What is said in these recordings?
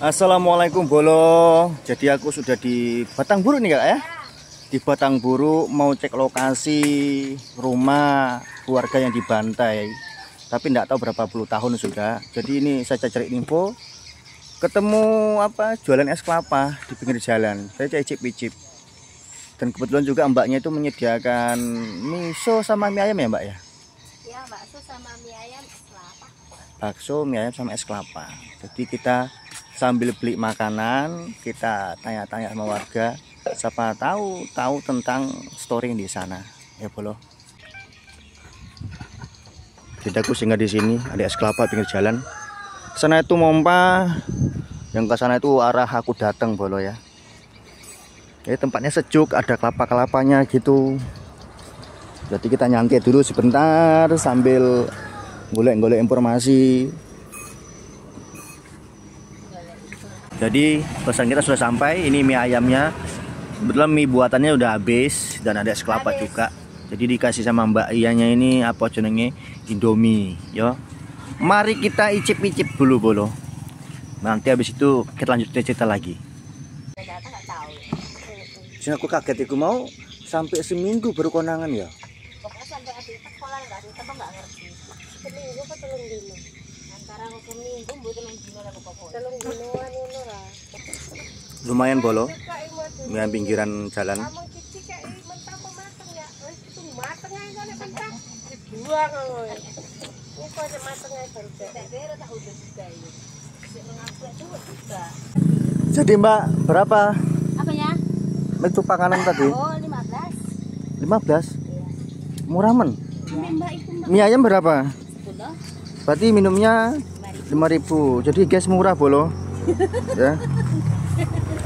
Assalamualaikum Bolo. Jadi aku sudah di Batangburu nih kak ya. Di Batangburu mau cek lokasi rumah keluarga yang dibantai. Tapi tidak tahu berapa puluh tahun sudah. Jadi ini saya cari info. Ketemu apa jualan es kelapa di pinggir jalan. Saya icip-icip. Dan kebetulan juga mbaknya itu menyediakan miso sama mie ayam ya mbak ya? Ya bakso sama mie ayam es kelapa. Bakso, mie ayam sama es kelapa. Jadi kita sambil beli makanan, kita tanya-tanya sama warga, siapa tahu tentang story di sana, ya Bolo. Jadi aku singgah di sini, ada es kelapa pinggir jalan. Sana itu Mompa, yang ke sana itu arah aku datang Bolo ya. Jadi tempatnya sejuk, ada kelapa-kelapanya gitu. Jadi kita nyantai dulu sebentar sambil golek-golek informasi. Jadi pesan kita sudah sampai. Ini mie ayamnya. Kebetulan mie buatannya udah habis dan ada es kelapa juga. Jadi dikasih sama Mbak Iyanya ini apa jenenge Indomie, yo. Mari kita icip-icip dulu Bolo. Nanti habis itu kita lanjut cerita lagi. Sini aku kaget aku mau sampai seminggu baru konangan ya. Pokoknya sampai adik sekolah nggak ngerti. Seminggu apa telung dino? Antara seminggu buat telung dino lah pokoknya. Telung dinoan ini lah. Lumayan Bolo. Yang pinggiran jalan. Kamu cici kayak mentah matang ya. Itu matang aja nih mentah. Dibuang loh. Ini kok aja matang aja baru. Saya tak udah juga ini. Mengaku itu juga. Jadi Mbak berapa? Apanya? Itu makanan tadi? Oh 15. 15? Iya. Murah men. Mbak itu Mie ayam berapa? 10. Berarti minumnya 5.000. Jadi guys murah Bolo. Ya.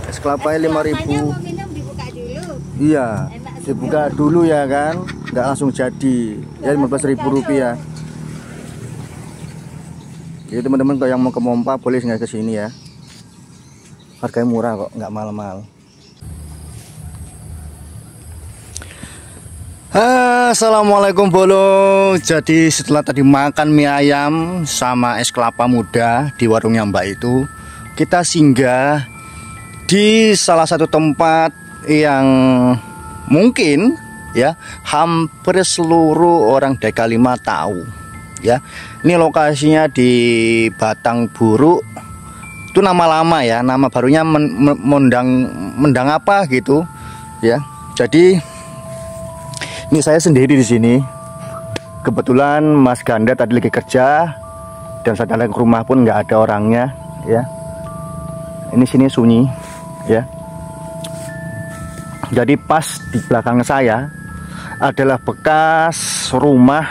Es kelapa 5.000. Mau minum dibuka dulu. Iya. Dibuka dulu ya kan. Nggak langsung jadi. Ya 15.000 rupiah. Jadi teman-teman kalau yang mau ke Mompa boleh singgah ke sini ya. Harganya murah kok, nggak mahal-mahal. Assalamualaikum Bolo. Jadi setelah tadi makan mie ayam sama es kelapa muda di warungnya Mbak itu, kita singgah di salah satu tempat yang mungkin ya hampir seluruh orang Deka 5 tahu ya. Ini lokasinya di Batangburu. Itu nama lama ya, nama barunya Mendang apa gitu ya. Jadi ini saya sendiri di sini. Kebetulan Mas Ganda tadi lagi kerja dan saya datang ke rumah pun nggak ada orangnya ya. Ini sini sunyi ya. Jadi pas di belakang saya adalah bekas rumah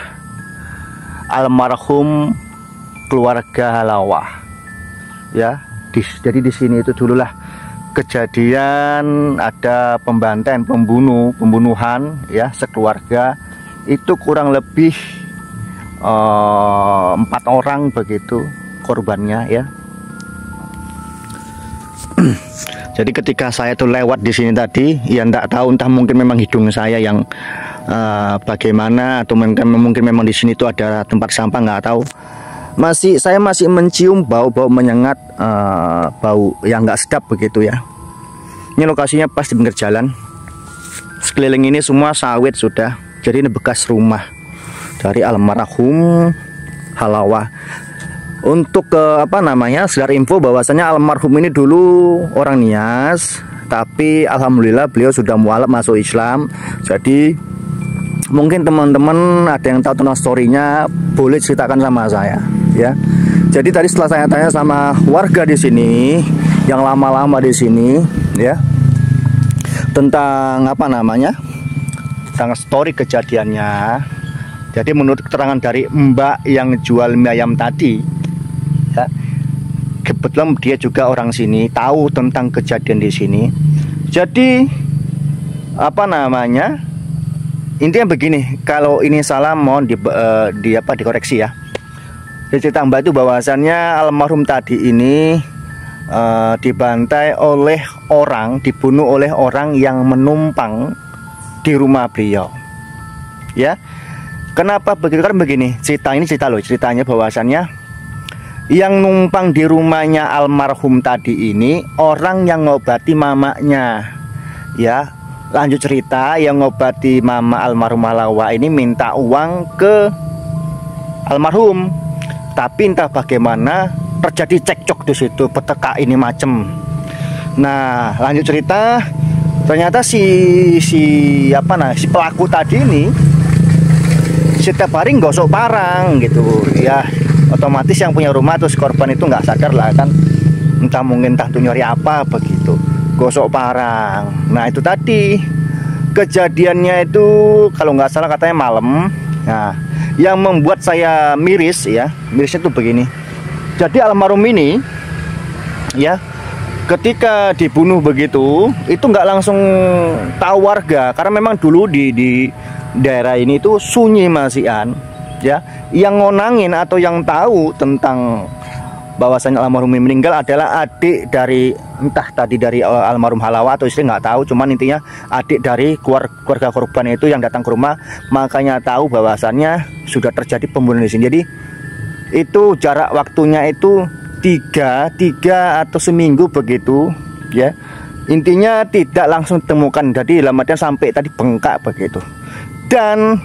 almarhum keluarga Halawah ya. Jadi di sini itu dululah kejadian ada pembantaian, pembunuhan ya sekeluarga itu kurang lebih 4 orang begitu korbannya ya. Jadi ketika saya tuh lewat di sini tadi ya enggak tahu entah mungkin memang hidung saya yang bagaimana atau mungkin memang di sini tuh ada tempat sampah, nggak tahu. Saya masih mencium bau-bau menyengat, bau yang nggak sedap begitu ya. Ini lokasinya pas di pinggir jalan. Sekeliling ini semua sawit sudah. Jadi ini bekas rumah dari almarhum Halawah. Untuk sekedar info bahwasanya almarhum ini dulu orang Nias, tapi alhamdulillah beliau sudah mualaf masuk Islam. Jadi mungkin teman-teman ada yang tahu tentang storynya boleh ceritakan sama saya ya. Jadi tadi setelah saya tanya sama warga di sini yang lama-lama di sini ya tentang tentang story kejadiannya. Jadi menurut keterangan dari Mbak yang jual mie ayam tadi ya, kebetulan dia juga orang sini, tahu tentang kejadian di sini. Jadi intinya begini, kalau ini salah mohon dikoreksi ya. Jadi cerita Mbak itu bahwasannya almarhum tadi ini dibantai oleh orang, dibunuh oleh orang yang menumpang di rumah beliau ya. Kenapa begitu? Kan begini, ceritanya bahwasannya yang numpang di rumahnya almarhum tadi ini orang yang ngobati mamanya. Ya, lanjut cerita, yang ngobati mama almarhum Halawa ini minta uang ke almarhum, tapi entah bagaimana terjadi cekcok di situ, peteka ini macem. Nah, lanjut cerita, ternyata si pelaku tadi ini setiap hari gosok parang gitu ya. Otomatis yang punya rumah terus korban itu nggak sadar lah kan, entah mungkin entah tuh nyari apa begitu, gosok parang. Nah itu tadi kejadiannya itu kalau nggak salah katanya malam. Nah yang membuat saya miris ya, mirisnya tuh begini. Jadi almarhum ini ya ketika dibunuh begitu itu nggak langsung tahu warga, karena memang dulu di daerah ini itu sunyi masihan ya. Yang ngonangin atau yang tahu tentang bahwasanya almarhum ini meninggal adalah adik dari, entah tadi dari almarhum Halawa atau istri, nggak tahu, cuman intinya adik dari keluarga korban itu yang datang ke rumah, makanya tahu bahwasannya sudah terjadi pembunuhan di sini. Jadi itu jarak waktunya itu tiga atau seminggu begitu ya. Intinya tidak langsung temukan, jadi dalam artian sampai tadi bengkak begitu. Dan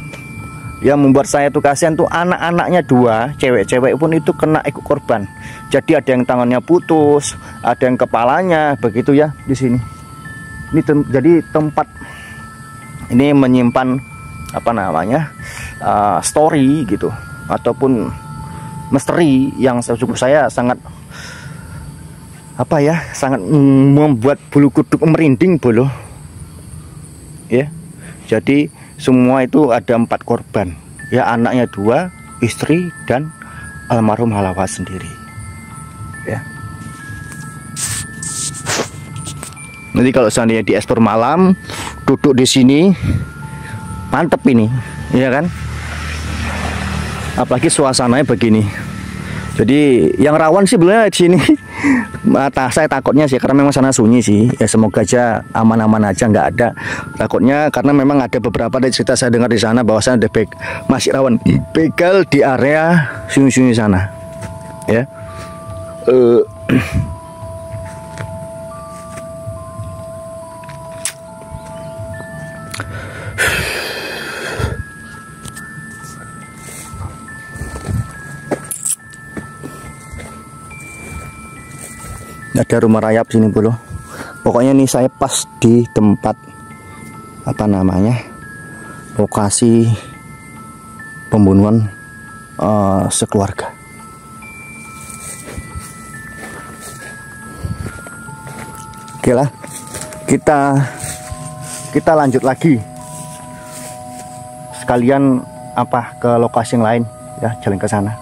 yang membuat saya tuh kasihan tuh anak-anaknya dua, cewek-cewek pun itu kena ikut korban. Jadi ada yang tangannya putus, ada yang kepalanya begitu ya di sini. Ini jadi tempat ini menyimpan apa namanya story gitu ataupun misteri yang cukup saya sangat apa ya, sangat membuat bulu kuduk merinding bolo ya. Jadi semua itu ada 4 korban ya, anaknya 2, istri dan almarhum Halawa sendiri ya. Nanti kalau seandainya di eksplor malam duduk di sini mantep ini ya kan, apalagi suasananya begini. Jadi yang rawan sih sebenarnya di sini saya takutnya sih karena memang sana sunyi sih ya, semoga aja aman-aman aja, nggak ada takutnya, karena memang ada beberapa dari cerita saya dengar di sana bahwasanya ada masih rawan begal di area sunyi-sunyi sana ya. Ada rumah rayap sini bro. Pokoknya nih saya pas di tempat apa namanya lokasi pembunuhan sekeluarga. Oke lah, kita lanjut lagi sekalian apa ke lokasi yang lain ya, jalan ke sana.